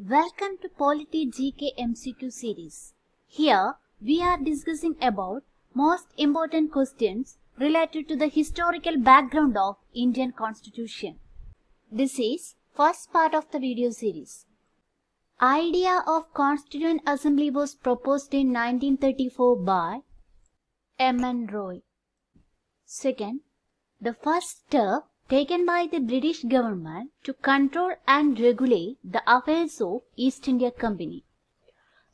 Welcome to Polity GK MCQ series. Here we are discussing about most important questions related to the historical background of Indian Constitution. This is first part of the video series. Idea of Constituent Assembly was proposed in 1934 by M.N. Roy. Second, the first step taken by the British government to control and regulate the affairs of East India Company.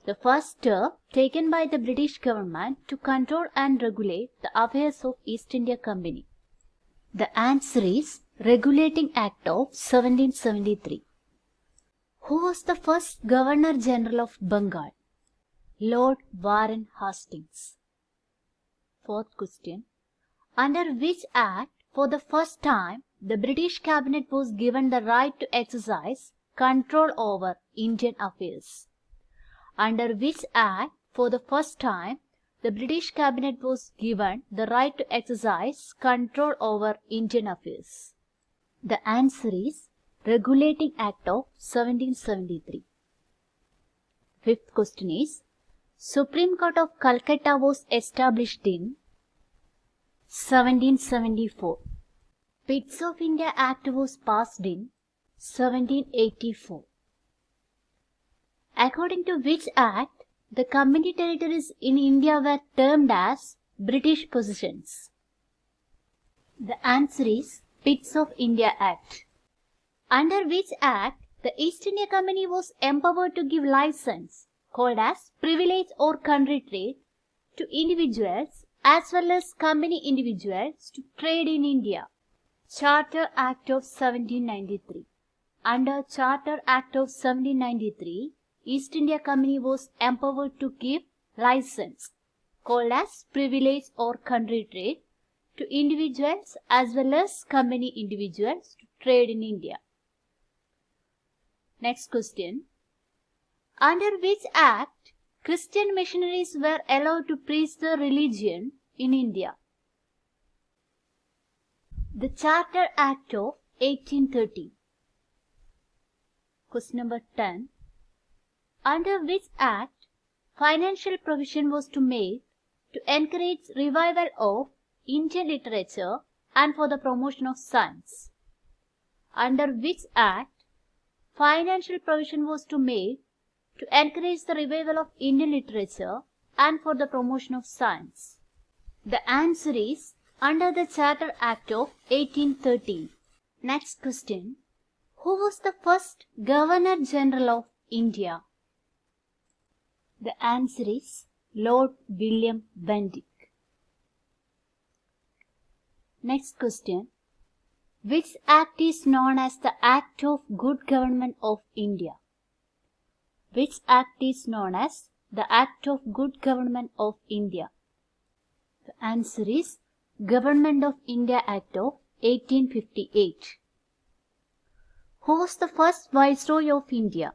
The first step taken by the British government to control and regulate the affairs of East India Company. The answer is Regulating Act of 1773. Who was the first Governor General of Bengal? Lord Warren Hastings. Fourth question. Under which act for the first time the British cabinet was given the right to exercise control over Indian affairs? Under which act for the first time the British cabinet was given the right to exercise control over Indian affairs? The answer is Regulating Act of 1773. Fifth question is, Supreme Court of Calcutta was established in 1774. Pigs of India Act was passed in 1784. According to which act the company territories in India were termed as British possessions? The answer is Pigs of India Act. Under which act the East India Company was empowered to give license, called as privilege or country trade, to individuals as well as company individuals to trade in India? Charter Act of 1793. Under Charter Act of 1793, East India Company was empowered to give license, called as privilege or country trade, to individuals as well as company individuals to trade in India. Next question. Under which act Christian missionaries were allowed to preach the religion in India? The Charter Act of 1830. Question number 10. Under which act financial provision was to make to encourage revival of Indian literature and for the promotion of science? Under which act financial provision was to make to encourage the revival of Indian literature and for the promotion of science? The answer is under the Charter Act of 1813. Next question. Who was the first Governor General of India? The answer is Lord William Bentinck. Next question. Which act is known as the Act of Good Government of India? Which act is known as the Act of Good Government of India? The answer is Government of India Act of 1858. Who was the first Viceroy of India?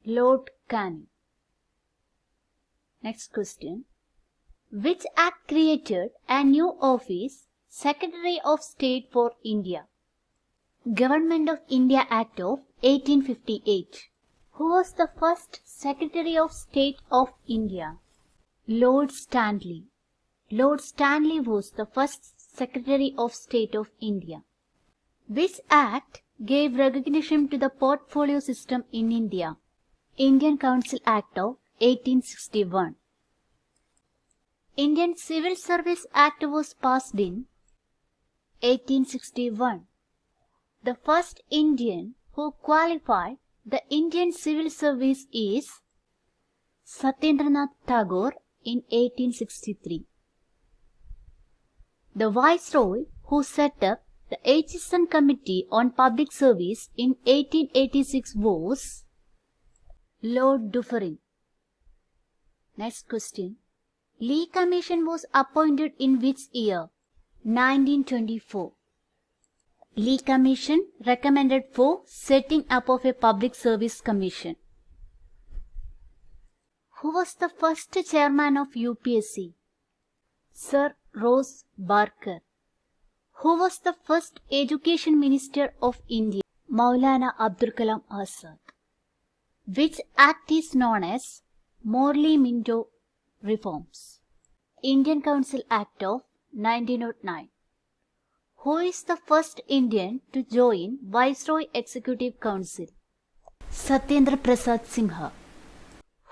Lord Canning. Next question. Which act created a new office, Secretary of State for India? Government of India Act of 1858. Who was the first Secretary of State of India? Lord Stanley. Lord Stanley was the first Secretary of State of India. Which act gave recognition to the portfolio system in India? Indian Council Act of 1861. Indian Civil Service Act was passed in 1861. The first Indian who qualified the Indian Civil Service is Satyendranath Tagore in 1863. The Viceroy who set up the Aitchison Committee on Public Service in 1886 was Lord Dufferin. Next question. Lee Commission was appointed in which year? 1924. Lee Commission recommended for setting up of a Public Service Commission. Who was the first chairman of UPSC? Sir Rose Barker. Who was the first Education Minister of India? Maulana Abdul Kalam Azad. Which act is known as Morley-Minto Reforms? Indian Council Act of 1909. Who is the first Indian to join Viceroy Executive Council? Satyendra Prasad Singha.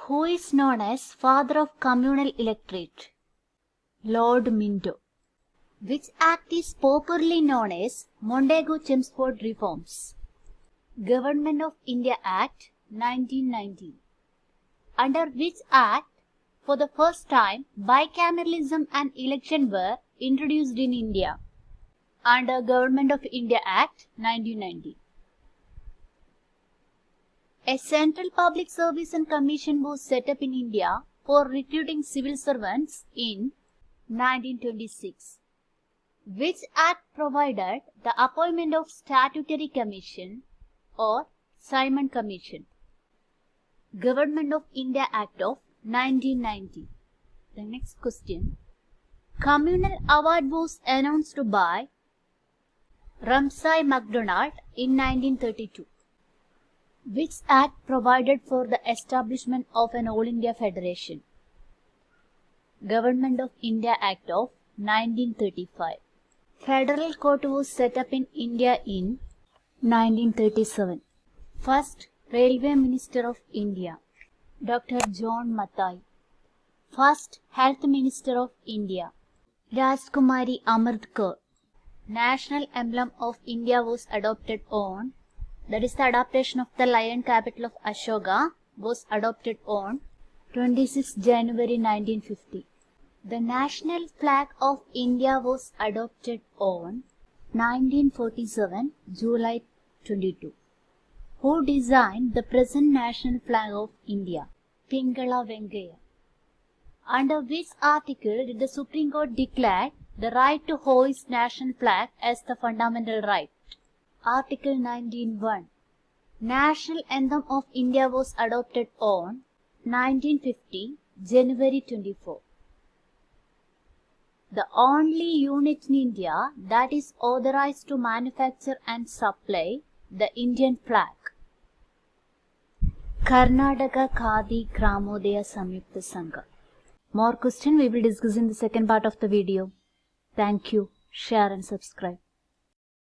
Who is known as father of communal electorate? Lord Minto. Which act is popularly known as Montagu-Chelmsford Reforms? Government of India Act 1919. Under which act, for the first time, bicameralism and election were introduced in India? Under Government of India Act 1990. A central public service and commission was set up in India for recruiting civil servants in 1926. Which act provided the appointment of statutory commission or Simon Commission? Government of India Act of 1990. The next question. Communal award was announced by Ramsay MacDonald in 1932. Which act provided for the establishment of an All India Federation? Government of India Act of 1935. Federal Court was set up in India in 1937. First Railway Minister of India, Dr. John Mathai. First Health Minister of India, Rajkumari Amartkar. National emblem of India was adopted on, that is the adaptation of the lion capital of Ashoka was adopted on 26 January 1950. The national flag of India was adopted on 1947 July 22. Who designed the present national flag of India? Pingala Venkaya. Under which article did the Supreme Court declare the right to hoist national flag as the fundamental right? Article 19(1). National Anthem of India was adopted on 1950 January 24. The only unit in India that is authorized to manufacture and supply the Indian flag. Karnataka Khadi Gramodaya Samyukta Sangha. More questions we will discuss in the second part of the video. Thank you. Share and subscribe.